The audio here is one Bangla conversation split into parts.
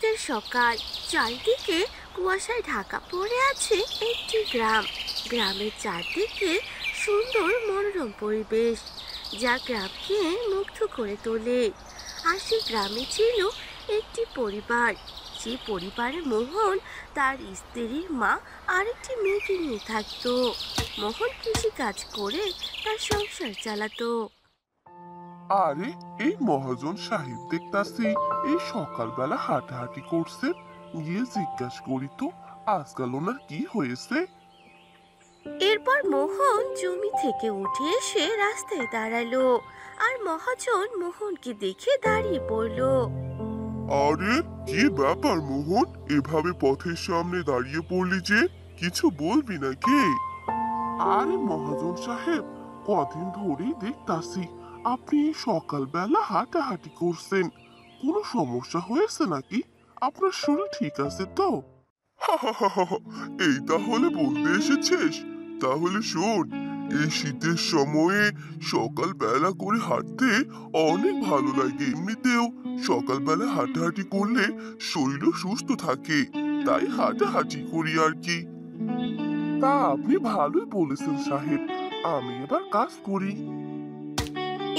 শীতের সকাল, চারিদিকে কুয়াশায় ঢাকা পড়ে আছে একটি গ্রাম। গ্রামের চারদিকে সুন্দর মনোরম পরিবেশ, যা গ্রামকে মুগ্ধ করে তোলে। আর সেই গ্রামে ছিল একটি পরিবার, যে পরিবারে মোহন, তার স্ত্রীর মা আর একটি মেয়েকে নিয়ে থাকতো। মোহন কৃষি কাজ করে তার সংসার চালাতো। আরে, এই মহাজন সাহেব দেখতাছি এই সকালবেলা হাঁটাহাঁটি করছেন। গিয়ে জিজ্ঞাসা করি তো, আজকাল ওনার কি হয়েছে। এরপর মোহন জমি থেকে উঠে এসে রাস্তায় দাঁড়ালো, আর মহাজন মোহনকে দেখে দাঁড়িয়ে পড়লো। আরে, কি ব্যাপার মোহন, এভাবে পথের সামনে দাঁড়িয়ে পড়লি যে? কিছু বলবি নাকি? আরে মহাজন সাহেব, কদিন ধরেই দেখতাছি আপনি এই সকালবেলা হাঁটাহাঁটি করছেন। কোনো সমস্যা হয়েছে নাকি? আপনার শরীর ঠিক আছে তো? এই তাহলে বলতে এসেছিস? তাহলে শোন, এই শীতের সময়ে সকালবেলা করে হাঁটতে অনেক ভালো লাগে। এমনিতেও সকালবেলা হাঁটাহাঁটি করলে শরীরও সুস্থ থাকে, তাই হাঁটাহাঁটি করি আর কি। তা আপনি ভালোই বলেছেন সাহেব, আমি এবার কাজ করি।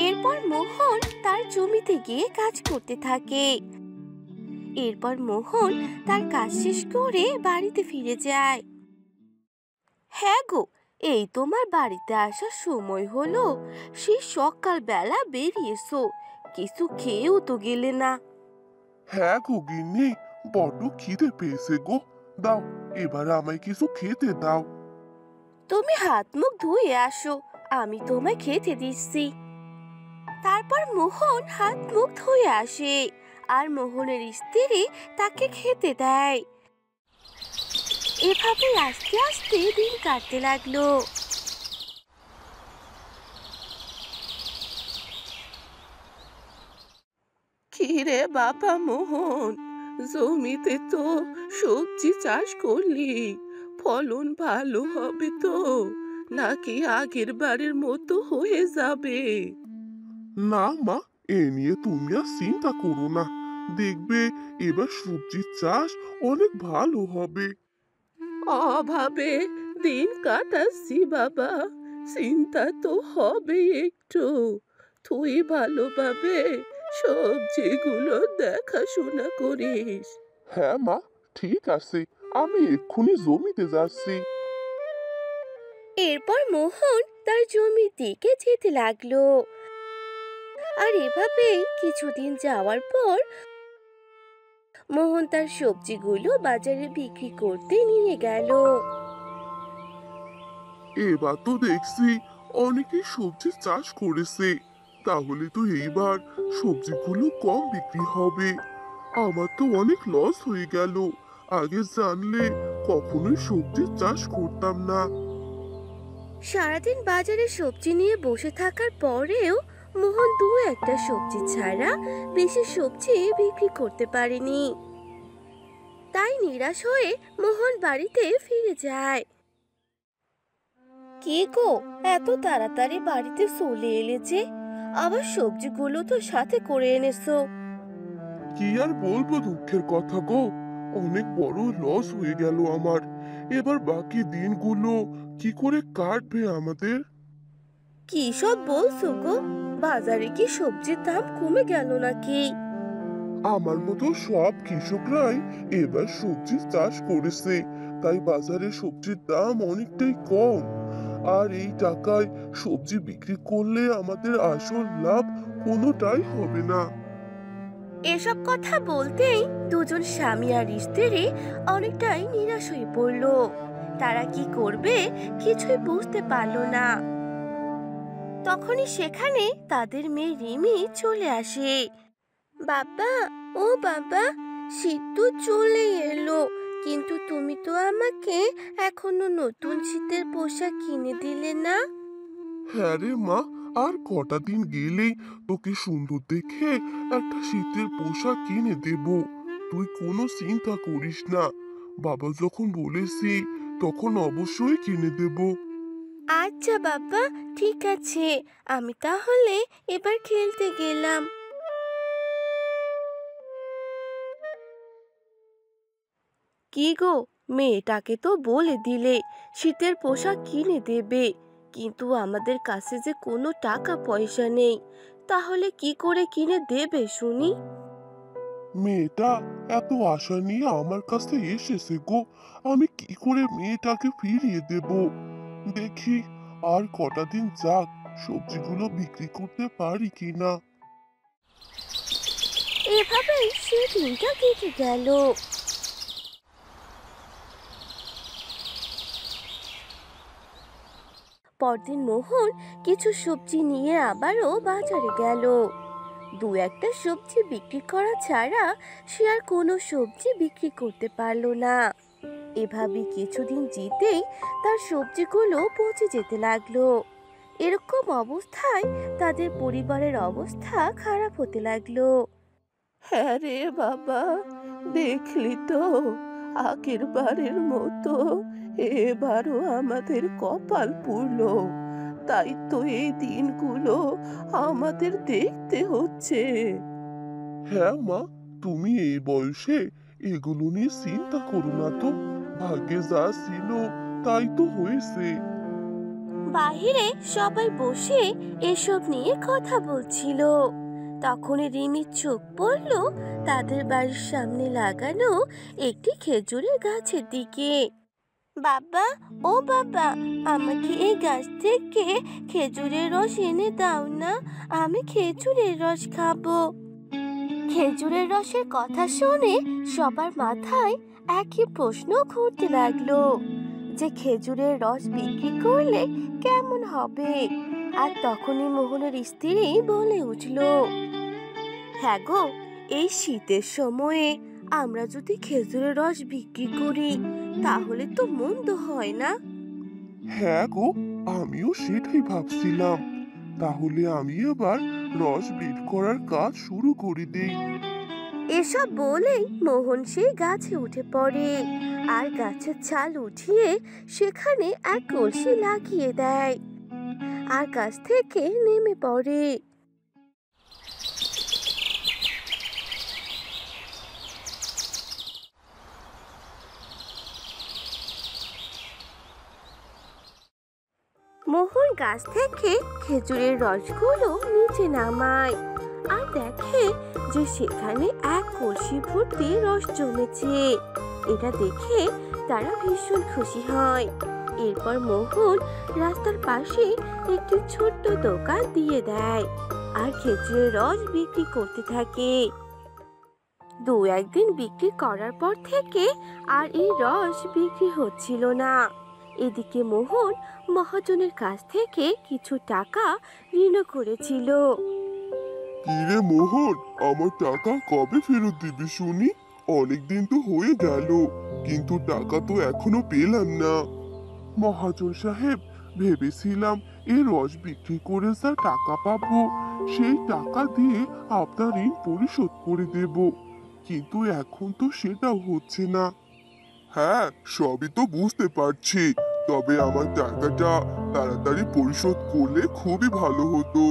এরপর মোহন তার জমিতে গিয়ে কাজ করতে থাকে। এরপর মোহন তার কাজ শেষ করে বাড়িতে ফিরে যায়। হ্যাঁ গো, এই তোমার বাড়িতে আসার সময় হলো। সেই সকালবেলা বেরিয়েছো, কিছু খেয়েও তো গেলে না। হ্যাঁ গো গিন্নি, বড্ড খিদে পেয়েছে গো। দাও, এবার আমায় কিছু খেতে দাও। তুমি হাত মুখ ধুয়ে আসো, আমি তোমায় খেতে দিচ্ছি। তারপর মোহন হাত মুখ ধুয়ে আসে, আর মোহনের স্ত্রী তাকে খেতে দেয়। এভাবে আস্তে আস্তে দিন কাটতে লাগলো। কি রে বাবা মোহন, জমিতে তো সবজি চাষ করলি, ফলন ভালো হবে তো, নাকি আগের বারের মতো হয়ে যাবে? না মা, এ নিয়ে তুমি আর চিন্তা করো না। দেখবে এবার সবজির চাষ অনেক ভালো হবে। অভাবে দিন কাটাচ্ছি বাবা, চিন্তা তো হবে একটু। তুই ভালোভাবে সবজিগুলো দেখাশোনা করিস। হ্যাঁ মা, ঠিক আছে, আমি এক্ষুনি জমিতে যাচ্ছি। এরপর মোহন তার জমির দিকে যেতে লাগলো। আর এভাবেই কিছুদিন যাওয়ার পর মোহন তার সবজিগুলো বাজারে বিক্রি করতে নিয়ে গেল। এবার তো দেখছি অনেকেই সবজি চাষ করেছে, তাহলে তো এইবার সবজিগুলো কম বিক্রি হবে। আমার তো অনেক লস হয়ে গেল। আগে জানলে কখনোই সবজি চাষ করতাম না। সারাদিন বাজারে সবজি নিয়ে বসে থাকার পরেও মোহন দু একটা সবজি ছাড়া বেশি সবজি বিক্রি করতে পারেনি। তাই নিরাশ হয়ে মোহন বাড়িতে ফিরে যায়। কি গো, এত তাড়াতাড়ি বাড়িতে চলে এলে যে? আবার সবজিগুলো তো সাথে করে এনেছো। কি আর বলবো, দুঃখের কথা গো। অনেক বড় লস হয়ে গেল আমার। এবার বাকি দিনগুলো কি করে কাটবে আমাদের? কি সব বলছো গো? বাজারে কি সবজির দাম কমে গেল নাকি? আমার মতো সব কৃষকরাই এবার সবজি চাষ করেছে, তাই বাজারে সবজির দাম অনেকটাই কম। আর এই টাকায় সবজি বিক্রি করলে আমাদের আসল লাভ কোনোটাই হবে না। এসব কথা বলতেই দুজন স্বামী আর স্ত্রী অনেকটাই নিরাশ হয়ে পড়ল। তারা কি করবে কিছুই বুঝতে পারল না। তখনই সেখানে তাদের মেয়ে রিমি চলে আসে। বাবা, ও বাবা, শীত তো চলে এলো, কিন্তু তুমি তো আমাকে এখনো নতুন শীতের পোশাক কিনে দিলে না। হ্যাঁ রে মা, আর কটা দিন গেলেই তোকে সুন্দর দেখে একটা শীতের পোশাক কিনে দেব। তুই কোনো চিন্তা করিস না, বাবা যখন বলেছি তখন অবশ্যই কিনে দেব। আচ্ছা বাবা, ঠিক আছে, আমি তাহলে এবার খেলতে গেলাম। কি গো, মেয়েটাকে তো বলে দিলে শীতের পোশাক কিনে দেবে, কিন্তু আমাদের কাছে যে কোনো টাকা পয়সা নেই। তাহলে কি করে কিনে দেবে শুনি? মেয়েটা এত আশা নিয়ে আমার কাছে এসেছে গো, আমি কি করে মেয়েটাকে ফিরিয়ে দেব? দেখি আর কটা দিন যাক, সবজিগুলো বিক্রি করতে পারি কিনা। এভাবেই সে দিনটা কেটে গেল। পরদিন মোহন কিছু সবজি নিয়ে আবারও বাজারে গেল। দু একটা সবজি বিক্রি করা ছাড়া সে আর কোনো সবজি বিক্রি করতে পারলো না। এভাবে কিছুদিন যেতেই তার সবজিগুলো পচে যেতে লাগলো। এরকম অবস্থায় তাদের পরিবারের অবস্থা খারাপ হতে লাগলো। হ্যাঁ রে বাবা, দেখলি তো, আগের বারের মতো এবারও আমাদের কপাল পুড়লো। তাই তো এই দিনগুলো আমাদের দেখতে হচ্ছে। হ্যাঁ মা, তুমি এই বয়সে এগুলো নিয়ে চিন্তা করো না তো, ভাগ্যে যা ছিল তাই তো হয়েছে। বাহিরে সবাই বসে এসব নিয়ে কথা বলছিল। তখনই রিমির চোখ পড়ল তাদের বাড়ির সামনে লাগানো একটি খেজুরের গাছের দিকে। বাবা, ও বাবা, আমাকে এই গাছ থেকে খেজুরের রস এনে দাও না, আমি খেজুরের রস খাবো। খেজুরের রসের কথা শুনে সবার মাথায় একই প্রশ্ন ঘুরতে লাগলো, যে খেজুরের রস বিক্রি করলে কেমন হবে। আর তখনই মোহনের স্ত্রী বলে উঠল, হ্যাঁ গো, এই শীতের সময়ে আমরা যদি খেজুরের রস বিক্রি করি তাহলে তো মন্দ হয় না। হ্যাঁ গো, আমিও সেটাই ভাবছিলাম। তাহলে আমি এবার রস বের করার কাজ শুরু করে দেই। এসব বলেই মোহন সেই গাছে উঠে পড়ে আর গাছের ছাল উঠিয়ে সেখানে এক কলসি লাগিয়ে দেয় আর গাছ থেকে নেমে পড়ে। মোহন গাছ থেকে খেজুরের রসগুলো নিচে নামায় আর দেখে যে সেখানে এক কলসি ভর্তি রস জমেছে। এটা দেখে তারা ভীষণ খুশি হয়। এরপর মোহন রাস্তার পাশে একটি ছোট্ট দোকান দিয়ে দেয় আর খেজুরের রস বিক্রি করতে থাকে। দু একদিন বিক্রি করার পর থেকে আর এই রস বিক্রি হচ্ছিল না। এদিকে মোহন মহাজনের কাছ থেকে কিছু টাকা ঋণ করেছিল। কিরে মোহন, আমার টাকা কবে ফেরত দিবি শুনি? অনেকদিন তো হয়ে গেল, কিন্তু টাকা তো এখনো পেলাম না। মহাজন সাহেব, ভেবেছিলাম এই রস বিক্রি করে যা টাকা পাবো সেই টাকা দিয়ে আপনার ঋণ পরিশোধ করে দেব, কিন্তু এখন তো সেটাও হচ্ছে না। হ্যাঁ, সবই তো বুঝতে পারছি, তবে আমার টাকাটা তাড়াতাড়ি পরিশোধ করলে খুবই ভালো হতো।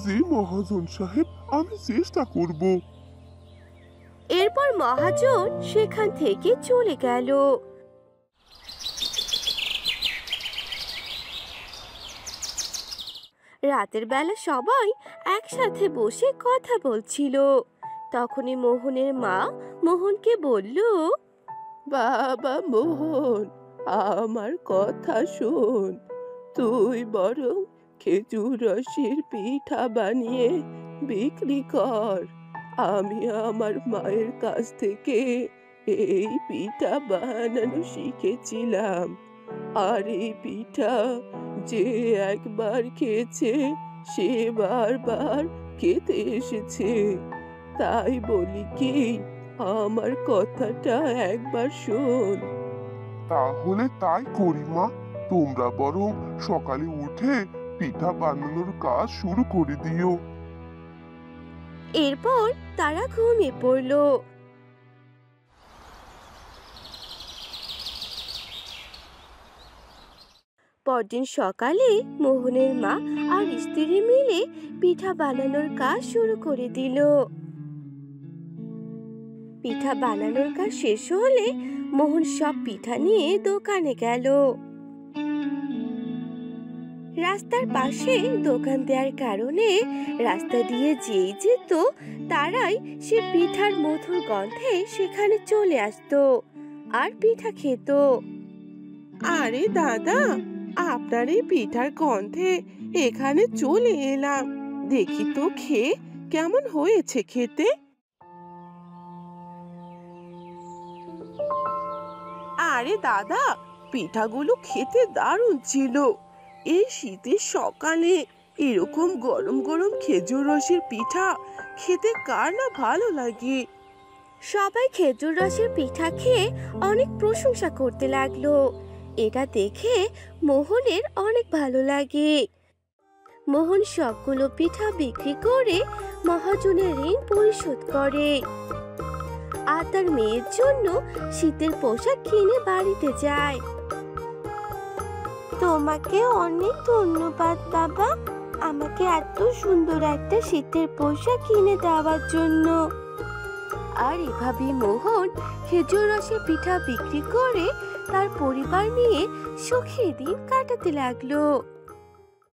জি মহাজন সাহেব, আমি চেষ্টা করব। এরপর মহাজন সেখান থেকে চলে গেল। রাতের বেলা সবাই একসাথে বসে কথা বলছিল। তখনই মোহনের মা মোহনকে বলল, বাবা মোহন, আমার কথা শোন, তুই বরং খেজুর রসের পিঠা বানিয়ে বিক্রি কর। আমি আমার মায়ের কাছ থেকে এই পিঠা বানানো শিখেছিলাম, আর এই পিঠা যে একবার খেয়েছে সে বারবার খেতে এসেছে। তাই বলি কি, আমার কথাটা একবার শোন। তাহলে তাই করি মা, তোমরা বরং সকালে উঠে পিঠা বানানোর কাজ শুরু করে দিও। এরপর তারা ঘুমিয়ে পড়ল। পরদিন সকালে মোহনের মা আর স্ত্রী মিলে পিঠা বানানোর কাজ শুরু করে দিল। পিঠা বানানোর কাজ শেষ হলে মোহন সব পিঠা নিয়ে দোকানে গেল। রাস্তার পাশে দোকান দেওয়ার কারণে রাস্তা দিয়ে যেই যেত তারাই সে পিঠার মধুর গন্ধে সেখানে চলে আসতো আর পিঠা খেত। আরে দাদা, আপনার এই পিঠার গন্ধে এখানে চলে এলাম। দেখি তো খেয়ে কেমন হয়েছে খেতে। আরে দাদা, পিঠাগুলো খেতে দারুণ ছিল। এই শীতের সকালে এরকম গরম গরম খেজুর রসের পিঠা খেতে কার না ভালো লাগে। সবাই খেজুর রসের পিঠা খেয়ে অনেক প্রশংসা করতে লাগলো। এটা দেখে মোহনের অনেক ভালো লাগে। মোহন সবগুলো পিঠা বিক্রি করে মহাজনের ঋণ পরিশোধ করে আর তার মেয়ের জন্য শীতের পোশাক কিনে বাড়িতে যায়। তোমাকে অনেক ধন্যবাদ বাবা, আমাকে এত সুন্দর একটা শীতের পোশাক কিনে দেওয়ার জন্য। আর এভাবে মোহন খেজুর রসের পিঠা বিক্রি করে তার পরিবার নিয়ে সুখের দিন কাটাতে লাগলো।